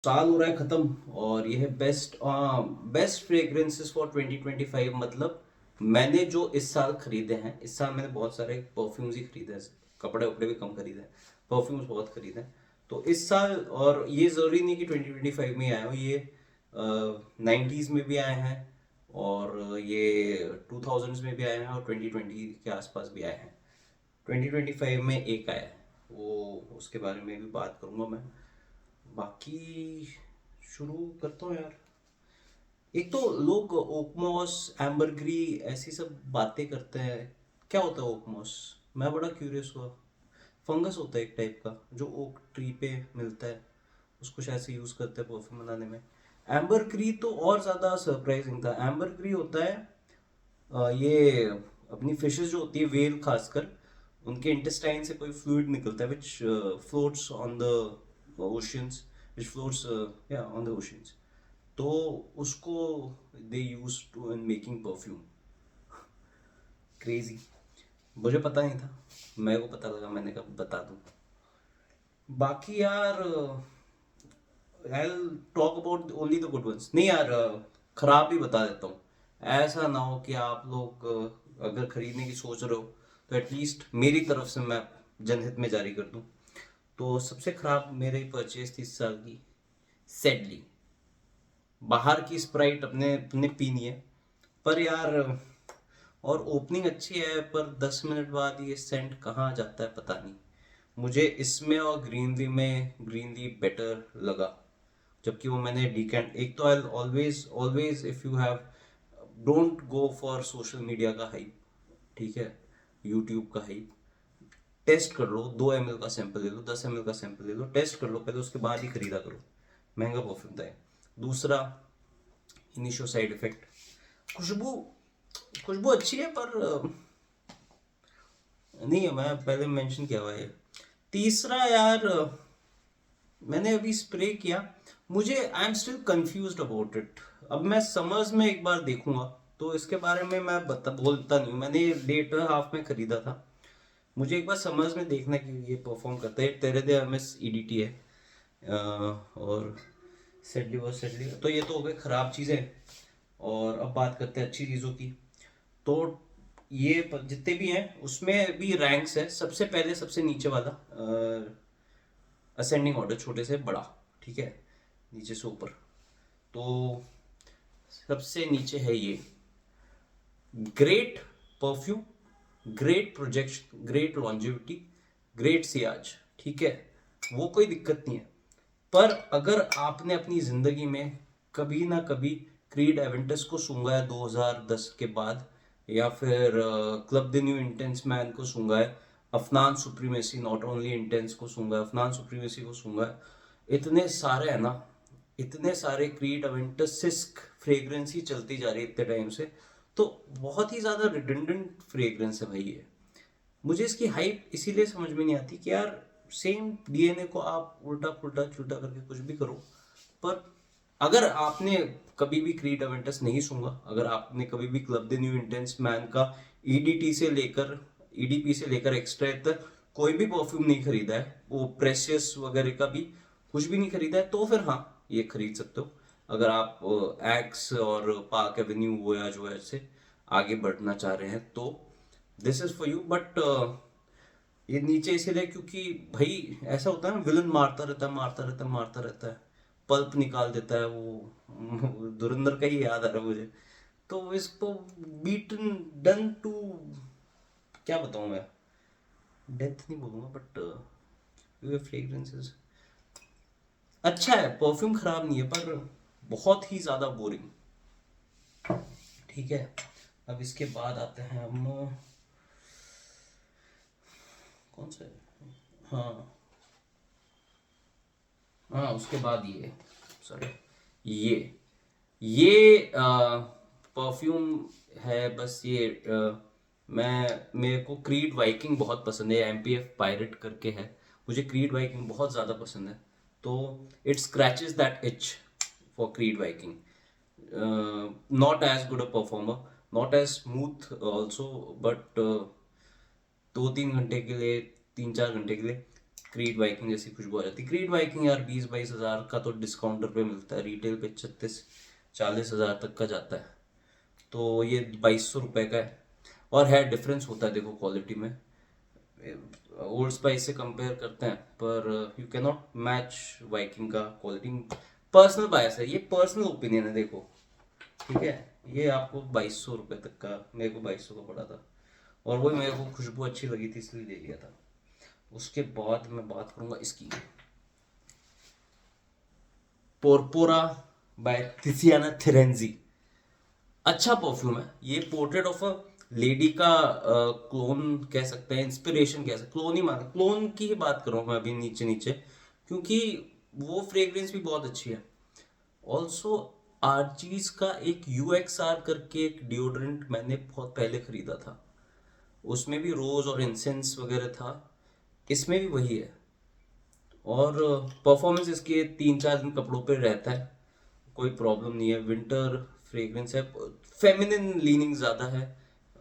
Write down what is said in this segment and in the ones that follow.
साल हो रहा है खत्म और ये है बेस्ट फ्रेग्रेंसेस फॉर 2025। मतलब मैंने जो इस साल खरीदे हैं, इस साल मैंने बहुत सारे परफ्यूम्स ही खरीदे हैं। कपड़े वपड़े भी कम खरीदे हैं, परफ्यूम्स बहुत खरीदे हैं। तो इस साल, और ये ज़रूरी नहीं कि 2025 में ही आए हो, ये 90s में भी आए हैं और ये 2000s में भी आए हैं और 2020 के आसपास भी आए हैं। 2025 में एक आया है, वो उसके बारे में भी बात करूंगा मैं। बाकी शुरू करता हूँ यार। एक तो लोग ओकमोस, एम्बरग्री ऐसी सब बातें करते हैं। क्या होता है ओकमोस? मैं बड़ा क्यूरियस हुआ। फंगस होता है एक टाइप का जो ओक ट्री पे मिलता है, उसको शायद से यूज़ करते हैं परफ्यूम बनाने में। एम्बरग्री तो और ज़्यादा सरप्राइजिंग था। एम्बरग्री होता है ये अपनी फिशेस जो होती है, वेल खासकर, उनके इंटेस्टाइन से कोई फ्लूइड निकलता है which floats on the oceans, which floats या ऑन द ओशियंस। तो उसको they use to in making perfume. Crazy. मुझे पता नहीं था, मेरे को पता लगा, मैंने कहा बता दूं। बाकी यार I talk about only the good ones. नहीं यार, खराब भी बता देता हूँ। ऐसा ना हो कि आप लोग अगर खरीदने की सोच रहे हो तो एटलीस्ट मेरी तरफ से मैं जनहित में जारी कर दूं। तो सबसे खराब मेरी परचेज थी इस साल की, सेडली। बाहर की स्प्राइट अपने अपने पीनी है, पर यार, और ओपनिंग अच्छी है पर 10 मिनट बाद ये सेंट कहाँ जाता है पता नहीं। मुझे इसमें और ग्रीनरी में ग्रीनरी बेटर लगा। जबकि वो मैंने डीकेंट, एक तो I always always if you have, don't go for social media का हाइप, ठीक है, यूट्यूब का हाइप। टेस्ट कर लो, 2 ml का सैंपल ले लो, 10 ml का सैंपल ले लो, टेस्ट कर लो पहले, उसके बाद ही खरीदा करो। महंगा परफ्यूम था ये। दूसरा, इनिशियो साइड इफेक्ट। खुशबू, खुशबू अच्छी है पर नहीं है, मैं पहले मेंशन किया हुआ है। तीसरा यार, मैंने अभी स्प्रे किया, मुझे I am still confused about it. अब मैं समर्स में एक बार देखूंगा तो इसके बारे में मैं बोलता नहीं हूँ। मैंने लेटर हाफ में खरीदा था, मुझे एक बार समर्स में देखना कि ये परफॉर्म करता है। तेरे दे एमएस ईडीटी है और सेडली वो सेडली, तो ये तो हो गए खराब चीज़ें। और अब बात करते हैं अच्छी चीज़ों की। तो ये जितने भी हैं उसमें भी रैंक्स है। सबसे पहले सबसे नीचे वाला, असेंडिंग ऑर्डर, छोटे से बड़ा, ठीक है, नीचे से ऊपर। तो सबसे नीचे है ये, great perfume, great projection, great longevity, great Ciaz, ठीक है, वो कोई दिक्कत नहीं है। पर अगर आपने अपनी जिंदगी में कभी ना कभी क्रीड एवेंटस को सूंघा है 2010 के बाद, या फिर club the new intense man को सूंघा है, Afnan supremacy, not only intense को सूंघा है, अफनान सुप्रीमेसी को सूंघा है, इतने सारे है ना, इतने सारे क्रीड एवेंटस सिस्क फ्रेग्रेंस ही चलती जा रही है इतने टाइम से। तो बहुत ही ज़्यादा रिडंडेंट फ्रेग्रेंस है भाई ये। मुझे इसकी हाइप इसीलिए समझ में नहीं आती कि यार, सेम डीएनए को आप उल्टा पुल्टा चुल्टा करके कुछ भी करो। पर अगर आपने कभी भी क्रीड अवेंटस नहीं सूंघा, अगर आपने कभी भी club the new intense man का ईडीटी से लेकर, ईडीपी से लेकर एक्स्ट्रा तक कोई भी परफ्यूम नहीं खरीदा है, वो प्रेशियस वगैरह का भी कुछ भी नहीं खरीदा है, तो फिर हाँ, ये खरीद सकते हो। अगर आप एक्स और पार्क एवेन्यू वोयाज वोयाज से आगे बढ़ना चाह रहे हैं तो this is for you. But ये नीचे इसीलिए क्योंकि भाई ऐसा होता है ना, विलन मारता रहता है, मारता रहता है, मारता रहता है, पल्प निकाल देता है वो। धुरंधर का ही याद आ रहा है मुझे। तो इसको बीटन डन टू, क्या बताऊं मैं, डेथ नहीं बोलूंगा, बट फ्रेग्रेंसेस अच्छा है, परफ्यूम खराब नहीं है, पर बहुत ही ज्यादा बोरिंग, ठीक है। अब इसके बाद आते हैं हम, कौन सा है, हाँ हाँ, उसके बाद ये, सॉरी, ये ये परफ्यूम है बस ये। मेरे को क्रीड वाइकिंग बहुत पसंद है, एमपीएफ पायरेट करके है। मुझे क्रीड वाइकिंग बहुत ज़्यादा पसंद है, तो it scratches that itch for Creed Viking. Not as good a performer, not as smooth also, but 2-3 घंटे के लिए, 3-4 घंटे के लिए क्रीड वाइकिंग जैसी खुशबू आ जाती है। क्रीड वाइकिंग यार 20-22 हज़ार का तो डिस्काउंटर पे मिलता है, रिटेल पे 36-40 हज़ार तक का जाता है, तो ये 2200 रुपये का है। और है डिफरेंस होता है देखो क्वालिटी में, ओल्ड स्पाइस से कंपेयर करते हैं, पर you can not match Viking का क्वालिटी। पर्सनल बायस है, ये पर्सनल ओपिनियन है देखो, ठीक है। ये आपको 2200 रुपये तक का, मेरे को 2200 का पड़ा था, और वही मेरे को खुशबू अच्छी लगी थी इसलिए ले लिया था। उसके बाद मैं बात करूंगा इसकी, पोरपोरा बाय तिसियाना थिरेंजी। अच्छा परफ्यूम है ये, पोर्ट्रेट ऑफ अ लेडी का क्लोन कह सकते हैं, इंस्पिरेशन कह सकते, क्लोन ही मान, क्लोन की ही बात कर रहा हूँ मैं अभी नीचे नीचे, क्योंकि वो फ्रेग्रेंस भी बहुत अच्छी है। ऑल्सो आरजीज का एक यूएक्सआर करके एक डिओड्रेंट मैंने बहुत पहले खरीदा था, उसमें भी रोज और इंसेंस वगैरह था, इसमें भी वही है। और परफॉर्मेंस इसके 3-4 दिन कपड़ों पे रहता है, कोई प्रॉब्लम नहीं है। विंटर फ्रेग्रेंस है, फेमिनिन लीनिंग ज़्यादा है,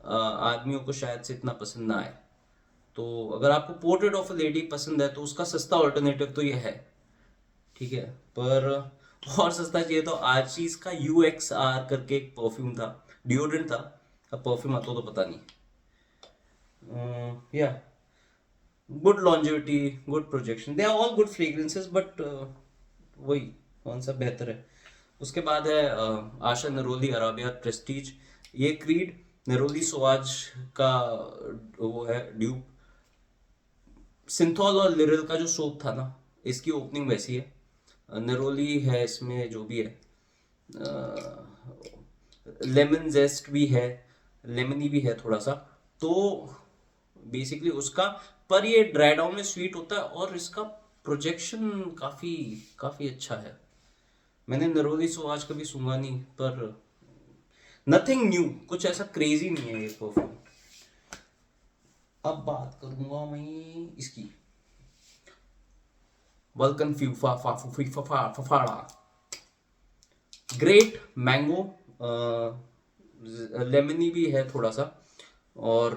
आदमियों को शायद से इतना पसंद ना आए। तो अगर आपको पोर्ट्रेट ऑफ अ लेडी पसंद है तो उसका सस्ता ऑल्टरनेटिव तो ये है, ठीक है। पर और सस्ता चाहिए तो आर्चीज का UXR करके एक परफ्यूम था, डिओड्रेंट था, अब परफ्यूम आता तो पता नहीं। या good longevity, good projection, they are all good fragrances, but वही कौन सा बेहतर है। उसके बाद है आशा नरोली अराबिया प्रेस्टीज। ये क्रीड नरोली सोआज का वो है ड्यूप। सिंथॉल और लिरिल का जो सोप था ना, इसकी ओपनिंग वैसी है। नरोली है इसमें जो भी है, लेमन जेस्ट भी है, लेमनी भी है थोड़ा सा, तो बेसिकली उसका, पर ये ड्राई डाउन में स्वीट होता है और इसका प्रोजेक्शन काफ़ी काफ़ी अच्छा है। मैंने नरोली सो आज कभी सूंघा नहीं, पर नथिंग न्यू, कुछ ऐसा क्रेजी नहीं है ये परफ्यूम। अब बात करूंगा मैं इसकी, वल्कन फ्यूफा फफाड़ा, ग्रेट मैंगो, लेमनी भी है थोड़ा सा, और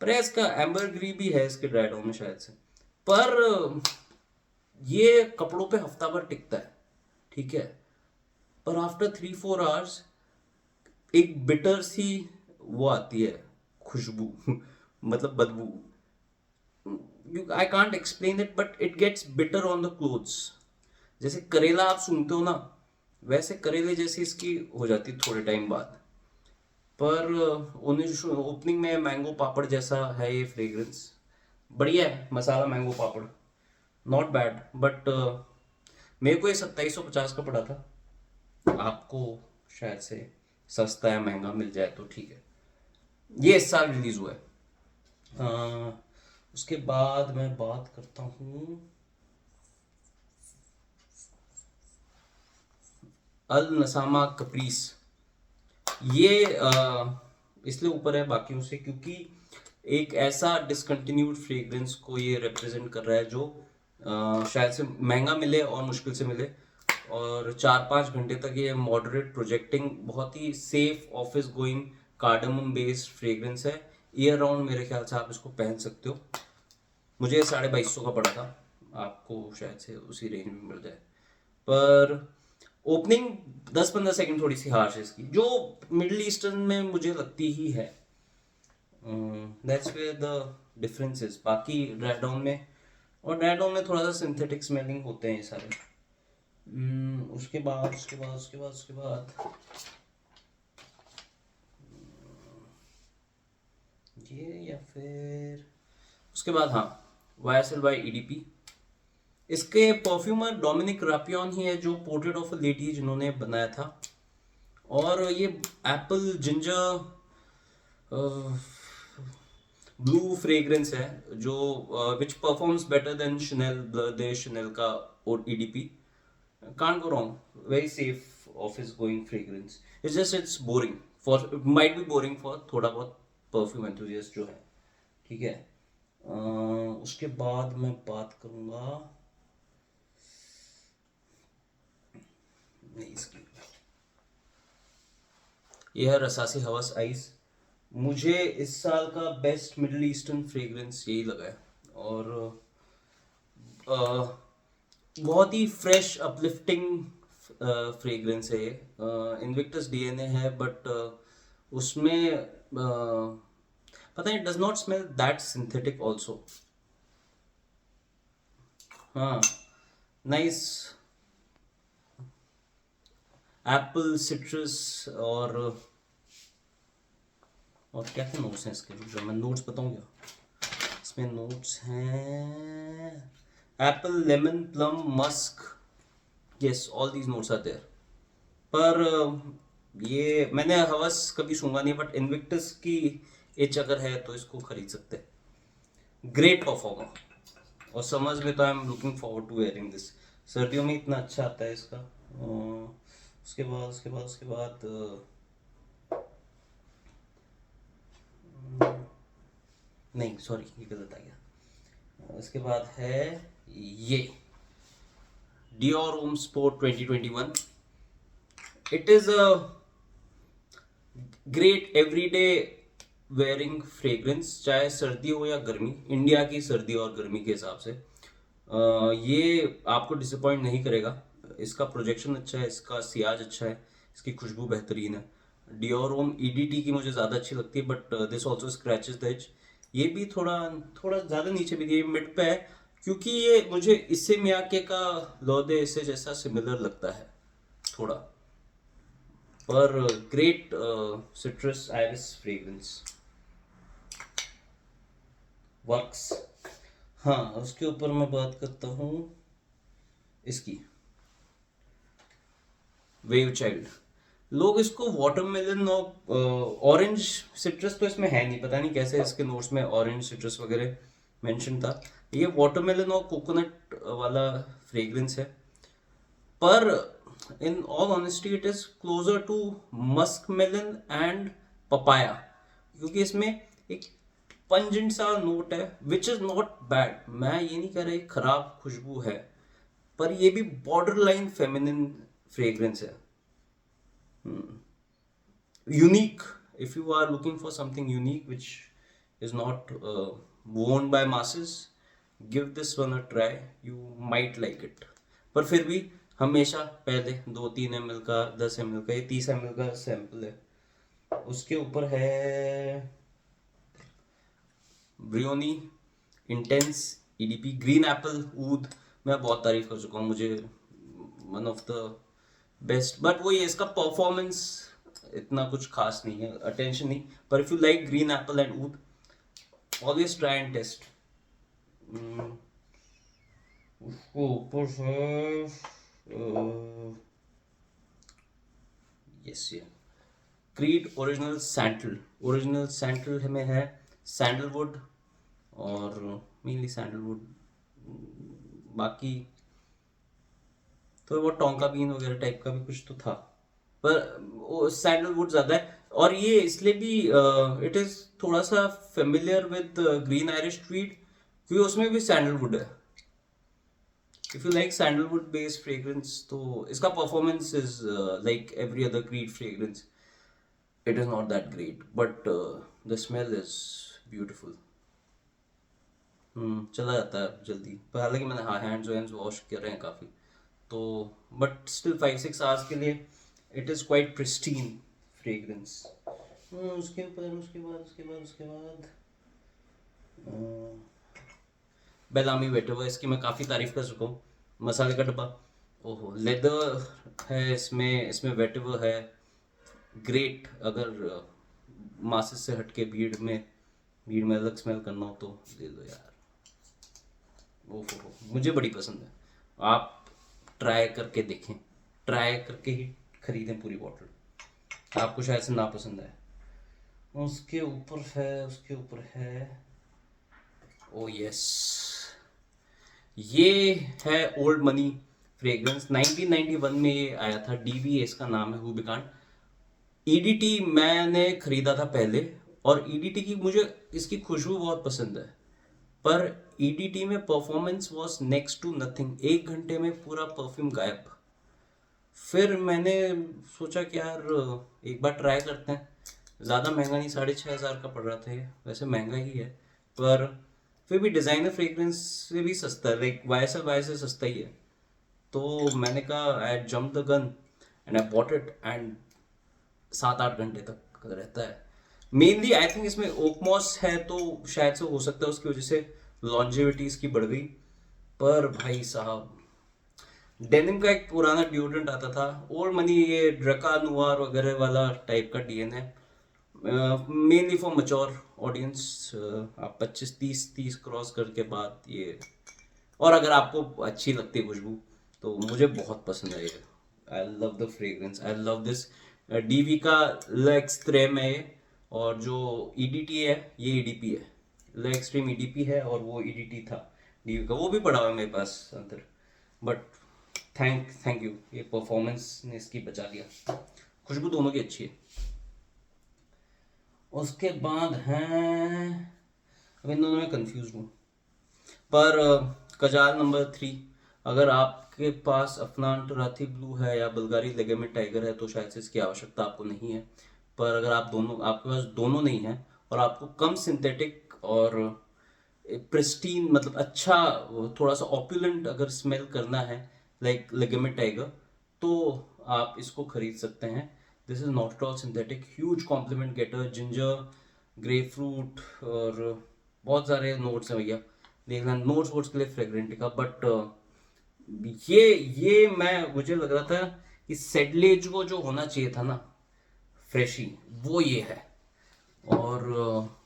पर इसका एम्बरग्री भी है इसके ड्राई डाउन में शायद से, पर ये कपड़ों पे हफ्ता भर टिकता है, ठीक है। पर आफ्टर 3-4 आवर्स एक बिटर सी वो आती है खुशबू मतलब बदबू, I can't explain it, but it gets bitter on the clothes. जैसे करेला आप सूंघते हो ना, वैसे करेले जैसी इसकी हो जाती थोड़े टाइम बाद। पर ओपनिंग में मैंगो पापड़ जैसा है ये फ्रेग्रेंस, बढ़िया है, masala mango papad, not bad, but मेरे को ये 2750 का पड़ा था, आपको शायद से सस्ता या महंगा मिल जाए तो ठीक है। ये इस साल रिलीज हुआ है। उसके बाद मैं बात करता हूँ अल नसामा कप्रीस। ये इसलिए ऊपर है बाकियों से क्योंकि एक ऐसा डिसकंटिन्यूड फ्रेग्रेंस को ये रिप्रेजेंट कर रहा है जो शायद से महंगा मिले और मुश्किल से मिले, और 4-5 घंटे तक ये मॉडरेट प्रोजेक्टिंग, बहुत ही safe office going cardamom based fragrance है। ईयर राउंड मेरे ख्याल से आप इसको पहन सकते हो। मुझे 2250 का पड़ा था, आपको शायद से उसी रेंज में मिल जाए। पर ओपनिंग 10-15 सेकंड थोड़ी सी हार्श है इसकी, जो मिडिल ईस्टर्न में मुझे लगती ही है। That's where the difference is. बाकी ड्राई डाउन में, और ड्राई डाउन में थोड़ा सा सिंथेटिक स्मेलिंग होते हैं ये सारे। उसके बाद ये, या फिर उसके बाद हाँ, YSL बाय EDP। इसके परफ्यूमर डोमिनिक रापियन ही है, जो पोर्ट्रेट ऑफ अ लेडी जिन्होंने बनाया था। और ये एप्पल जिंजर ब्लू फ्रेग्रेंस है, जो विच performs better than Chanel Bleu de Chanel का और EDP। can't go wrong, very safe office going fragrance। it's boring for, might be boring for थोड़ा बहुत परफ्यूम enthusiast जो है, ठीक है। उसके बाद मैं बात करूंगा नहीं इसकी, यह है रसासी हवस आइस। मुझे इस साल का बेस्ट मिडिल ईस्टर्न फ्रेग्रेंस यही लगा है, और बहुत ही फ्रेश अपलिफ्टिंग फ्रेग्रेंस है ये। इनविक्टस डीएनए है, बट उसमें पता नहीं, does not smell that synthetic also. हाँ, नाइस एप्पल, सिट्रस और क्या क्या नोट्स हैं इसके? जो मैं नोट्स बताऊँ क्या? इसमें नोट्स हैं apple, lemon, plum, musk. Yes, all these notes are there. पर ये मैंने हवस कभी सूंघा नहीं, बट इनविक्टस की एच अगर है तो इसको खरीद सकते हैं। ग्रेट परफॉर्मर, और समर्स में तो I am looking forward to wearing this. सर्दियों में इतना अच्छा आता है इसका। उसके बाद नहीं, सॉरी, ये गलत आ गया। उसके बाद है ये Dior home sport 2021। It is a great everyday wearing fragrance, चाहे सर्दी हो या गर्मी, इंडिया की सर्दी और गर्मी के हिसाब से। ये आपको डिसअपॉइंट नहीं करेगा। इसका प्रोजेक्शन अच्छा है, इसका सियाज अच्छा है, इसकी खुशबू बेहतरीन है। डियोर होम ईडीटी की मुझे ज़्यादा अच्छी लगती है, but this also scratches the edge. ये भी थोड़ा थोड़ा ज़्यादा नीचे भी, ये मिड पे है, क्योंकि ये मुझे इससे मियाके का लौदे इससे जैसा सिमिलर लगता है थोड़ा। पर great citrus iris fragrance works. हाँ, उसके ऊपर मैं बात करता हूँ इसकी वेव चाइल्ड। लोग इसको वाटरमेलन और ऑरेंज सिट्रस तो इसमें है नहीं, पता नहीं कैसे इसके नोट्स में ऑरेंज सिट्रस वगैरह मेंशन था। ये वाटरमेलन और कोकोनट वाला फ्रेग्रेंस है, पर in all honesty it is closer to musk melon and papaya, क्योंकि इसमें एक पंजेंट सा नोट है विच इज नॉट बैड। मैं ये नहीं कह रहा खराब खुशबू है, पर ये भी बॉर्डर लाइन फेमिनिन फ्रेग्रेंस है। Unique, if you are looking for something unique which is not worn by masses, give this one a try, you might like it। पर फिर भी हमेशा पहले 2-3 ml का, 10 ml का, ये 30 ml का सैंपल है। उसके ऊपर है Brioni intense EDP green apple ऊद। मैं बहुत तारीफ कर चुका हूँ, मुझे one of the best, but वो ये इसका परफॉर्मेंस इतना कुछ खास नहीं है, अटेंशन नहीं। पर if you like green apple and ऊद, ऑलवेज ट्राई एंड टेस्ट। उसको ऊपर है यस, ये क्रीड ओरिजिनल सैंडल में है सैंडलवुड, और मेनली सैंडलवुड, बाकी तो वो टोंका बीन वगैरह टाइप का भी कुछ तो था, पर सैंडलवुड ज्यादा है। और ये इसलिए भी इट इज थोड़ा सा familiar with green Irish Tweed, क्योंकि उसमें भी सैंडलवुड है। If you like sandalwood based fragrance, तो इसका performance is like every other creed fragrance, it is not that great, but the smell is beautiful. चला जाता है जल्दी, पर हालांकि मैंने हाँ हैंड्स वॉश कर रहे हैं काफ़ी, तो बट स्टिल 5-6 आवर्स के लिए it is quite pristine fragrance. उसके बाद बेलामी वेटिवर, इसकी मैं काफ़ी तारीफ कर चुका हूँ। मसाले का डब्बा, ओहो, लेदर है इसमें वेटिवर है। ग्रेट, अगर मासिस से हटके भीड़ में अलग स्मेल करना हो तो ले लो यार। ओहो, मुझे बड़ी पसंद है। आप ट्राई करके देखें, ट्राई करके ही खरीदें पूरी बॉटल, आपको शायद से ना पसंद आए। उसके ऊपर है ओ यस, ये है ओल्ड मनी फ्रेग्रेंस। 1991 में ये आया था, डीवी इसका नाम है, हु वी कांट। ईडीटी मैंने खरीदा था पहले, और ईडीटी की मुझे इसकी खुशबू बहुत पसंद है, पर ईडीटी में performance was next to nothing. 1 घंटे में पूरा परफ्यूम गायब। फिर मैंने सोचा कि यार एक बार ट्राई करते हैं। ज़्यादा महंगा नहीं, 6,500 का पड़ रहा था ये, वैसे महंगा ही है, पर फिर भी डिज़ाइनर फ्रेग्रेंस से भी सस्ता है, लाइक वाई से सस्ता ही है। तो मैंने कहा I jump the gun and I bought it, and 7-8 घंटे तक रहता है। मेनली आई थिंक इसमें ओकमॉस है, तो शायद से हो सकता है उसकी वजह से लॉन्जेविटी इसकी बढ़ गई। पर भाई साहब, डेनिम का एक पुराना डिओड्रेंट आता था, ओल्ड मनी, ये ड्रका नुआर वगैरह वाला टाइप का डीएन है, मेनली फॉर मैच्योर ऑडियंस। आप 25-30 क्रॉस करके बाद ये, और अगर आपको अच्छी लगती है खुशबू तो मुझे बहुत पसंद है ये। I love the fragrance, I love this. DV का लेक्सट्रेम है ये, और जो ईडीटी है ये ईडीपी है, लेक्सट्रीम ईडीपी है, और वो ईडीटी था डीवी का, वो भी पड़ा हुआ है मेरे पास अंदर। बट थैंक यू, ये परफॉर्मेंस ने इसकी बचा लिया। खुशबू दोनों की अच्छी है। उसके बाद हैं, अब इन दोनों में कंफ्यूज हूँ, पर कजाल नंबर 3, अगर आपके पास अफनान टराथी ब्लू है या बुल्गारी लेगेमेंट टाइगर है तो शायद से इसकी आवश्यकता आपको नहीं है। पर अगर आपके पास दोनों नहीं है और आपको कम सिंथेटिक और प्रिस्टीन, मतलब अच्छा, थोड़ा सा ऑपुलेंट अगर स्मेल करना है लाइक लेगेमेंट टाइगर, तो आप इसको खरीद सकते हैं। This is not at all synthetic, huge compliment getter, ginger, grapefruit, और बहुत सारे नोट्स हैं भैया, देखना नोट्स वोट्स के लिए फ्रेग्रेंट का। बट ये मुझे लग रहा था कि सेडलेज को जो होना चाहिए था ना फ्रेशी, वो ये है। और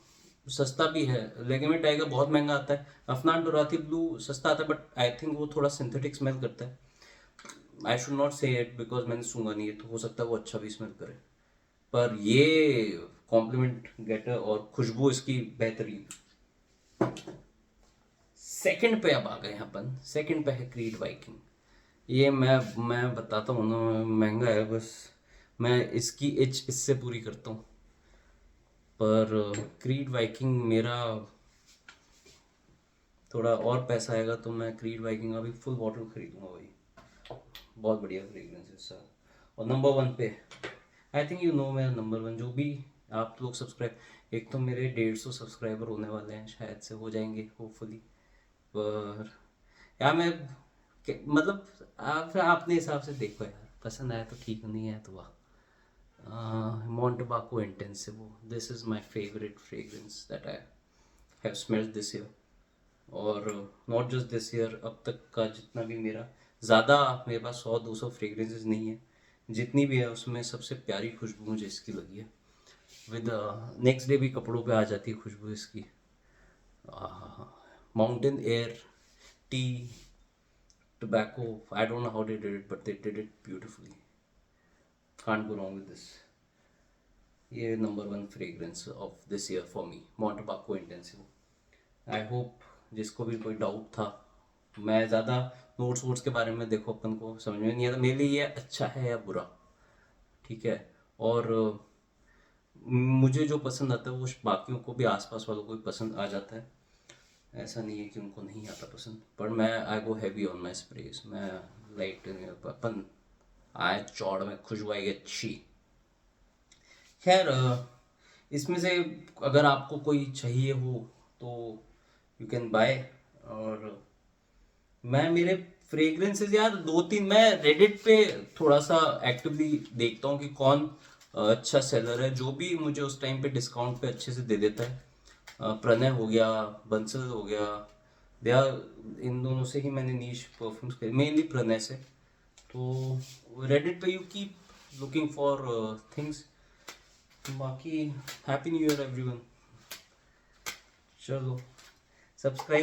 सस्ता भी है। लेगेमेंट टाइगर बहुत महंगा आता है, अफनान टुराथी ब्लू सस्ता आता है, बट आई थिंक वो थोड़ा सिंथेटिक स्मेल करता है। आई शुड नॉट से इट बिकॉज मैंने सुना नहीं है, तो हो सकता है वो अच्छा भी स्मेल करे। पर ये कॉम्प्लीमेंट गेटर और खुशबू इसकी बेहतरीन। सेकंड पे अब आ गए अपन, सेकंड पे है क्रीड वाइकिंग। ये मैं बताता हूँ ना, महंगा है, बस मैं इसकी इच इससे पूरी करता हूँ। पर क्रीड वाइकिंग मेरा थोड़ा और पैसा आएगा तो मैं क्रीड वाइकिंग का भी फुल बॉटल खरीदूंगा भाई, बहुत बढ़िया फ्रेग्रेंस है इसका। और नंबर 1 पे, आई थिंक यू नो मेरा नंबर 1, जो भी आप लोग सब्सक्राइब, एक तो मेरे 150 सब्सक्राइबर होने वाले हैं, शायद से हो जाएंगे होपफुली। पर यार मैं मतलब आप अपने हिसाब से देखो यार, पसंद आया तो ठीक, नहीं आया तो वाह। Montebaco Intensivo, this is my favorite fragrance that I have smelled this year, और नॉट जस्ट दिस ईयर, अब तक का जितना भी मेरा, ज़्यादा मेरे पास 100-200 फ्रेग्रेंसेस नहीं है, जितनी भी है उसमें सबसे प्यारी खुशबू मुझे इसकी लगी है। विद नेक्स्ट डे भी कपड़ों पे आ जाती है खुशबू इसकी। Mountain air, T, tobacco, I don't know how they did it, but they did it beautifully. Can't go wrong with this. ये number 1 fragrance of this year for me, Montebaco Intensivo. I hope जिसको भी कोई doubt था, मैं ज़्यादा notes votes के बारे में, देखो अपन को समझ में नहीं आता, मेरे लिए ये अच्छा है या बुरा, ठीक है। और मुझे जो पसंद आता है वो बाकियों को भी, आसपास वालों को भी पसंद आ जाता है, ऐसा नहीं है कि उनको नहीं आता पसंद। पर मैं आई गो हैवी ऑन माई स्प्रेज, मैं लाइट अपन आए चौड़ में खुशबू आएगी अच्छी। खैर इसमें से अगर आपको कोई चाहिए हो तो यू कैन बाय। और मैं मेरे फ्रेग्रेंसेस यार 2-3, मैं रेडिट पे थोड़ा सा एक्टिवली देखता हूँ कि कौन अच्छा सेलर है, जो भी मुझे उस टाइम पे डिस्काउंट पे अच्छे से दे देता है। प्रणय हो गया, बंसल हो गया, दया, इन दोनों से ही मैंने नीश परफ्यूम्स खरीदे, मेनली प्रणय से। तो रेडिट पे you keep looking for things. बाकी हैप्पी न्यू ईयर एवरीवन, चलो सब्सक्राइब